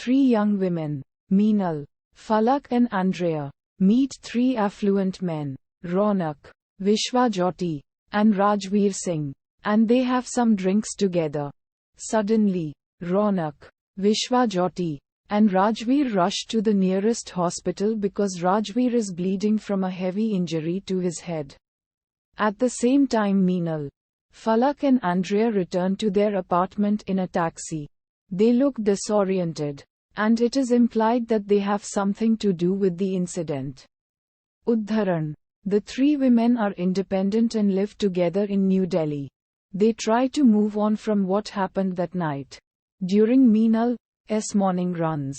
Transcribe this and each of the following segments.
three young women, Meenal, Falak and Andrea, meet three affluent men, Ronak, Vishwajyoti, and Rajveer Singh, and they have some drinks together. Suddenly, Ronak, Vishwajyoti, and Rajveer rush to the nearest hospital because Rajveer is bleeding from a heavy injury to his head. At the same time, Meenal, Falak and Andrea return to their apartment in a taxi. They look disoriented, and it is implied that they have something to do with the incident. Udharan. The three women are independent and live together in New Delhi. They try to move on from what happened that night. During Meenal's morning runs,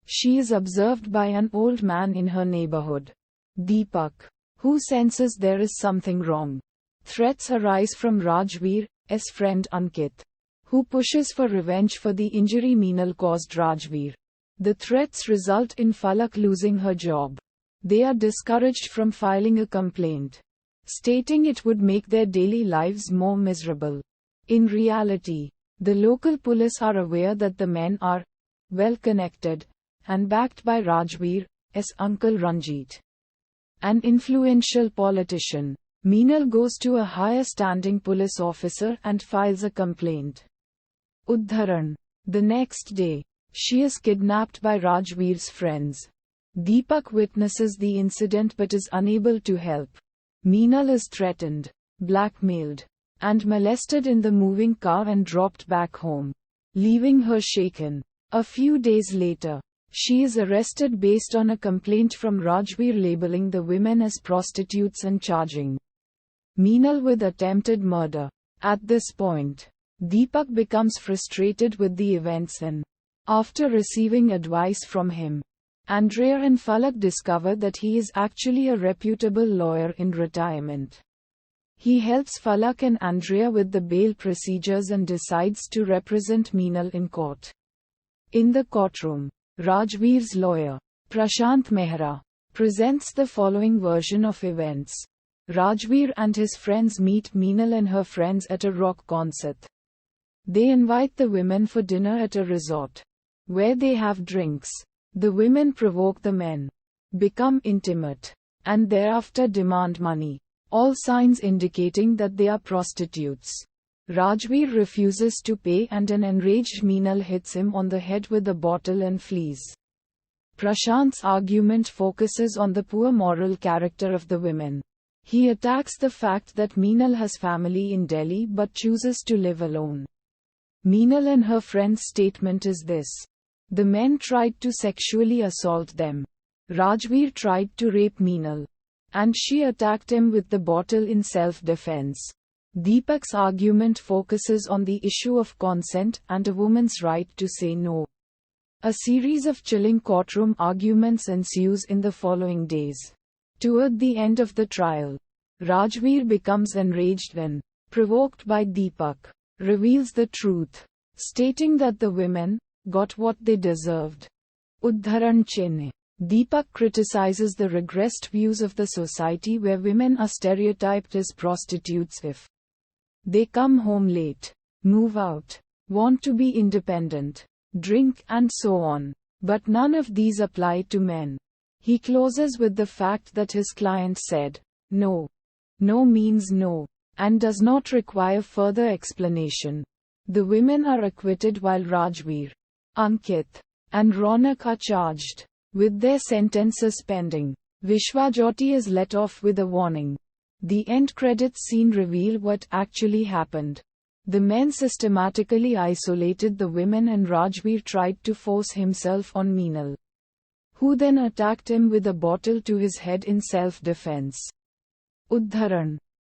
she is observed by an old man in her neighborhood, Deepak, who senses there is something wrong. Threats arise from Rajveer's friend Ankit, who pushes for revenge for the injury Meenal caused Rajveer. The threats result in Falak losing her job. They are discouraged from filing a complaint, stating it would make their daily lives more miserable. In reality, the local police are aware that the men are well connected and backed by Rajveer's uncle Ranjit, an influential politician. Meenal goes to a higher standing police officer and files a complaint. Udharan. The next day, she is kidnapped by Rajveer's friends. Deepak witnesses the incident but is unable to help. Meenal is threatened, blackmailed, and molested in the moving car and dropped back home, leaving her shaken. A few days later, she is arrested based on a complaint from Rajveer labeling the women as prostitutes and charging Meenal with attempted murder. At this point, Deepak becomes frustrated with the events and, after receiving advice from him, Andrea and Falak discover that he is actually a reputable lawyer in retirement. He helps Falak and Andrea with the bail procedures and decides to represent Meenal in court. In the courtroom, Rajveer's lawyer, Prashant Mehra, presents the following version of events. Rajveer and his friends meet Meenal and her friends at a rock concert. They invite the women for dinner at a resort, where they have drinks. The women provoke the men, become intimate, and thereafter demand money, all signs indicating that they are prostitutes. Rajveer refuses to pay and an enraged Meenal hits him on the head with a bottle and flees. Prashant's argument focuses on the poor moral character of the women. He attacks the fact that Meenal has family in Delhi but chooses to live alone. Meenal and her friend's statement is this. The men tried to sexually assault them. Rajveer tried to rape Meenal, and she attacked him with the bottle in self-defense. Deepak's argument focuses on the issue of consent and a woman's right to say no. A series of chilling courtroom arguments ensues in the following days. Toward the end of the trial, Rajveer becomes enraged when, provoked by Deepak, reveals the truth, stating that the women got what they deserved. Udharan Chenne. Deepak criticizes the regressed views of the society where women are stereotyped as prostitutes if they come home late, move out, want to be independent, drink and so on. But none of these apply to men. He closes with the fact that his client said, no. No means no, and does not require further explanation. The women are acquitted while Rajveer, Ankit, and Ronak are charged, with their sentences pending. Vishwajyoti is let off with a warning. The end credits scene reveal what actually happened. The men systematically isolated the women and Rajveer tried to force himself on Meenal, who then attacked him with a bottle to his head in self-defense. Udharan.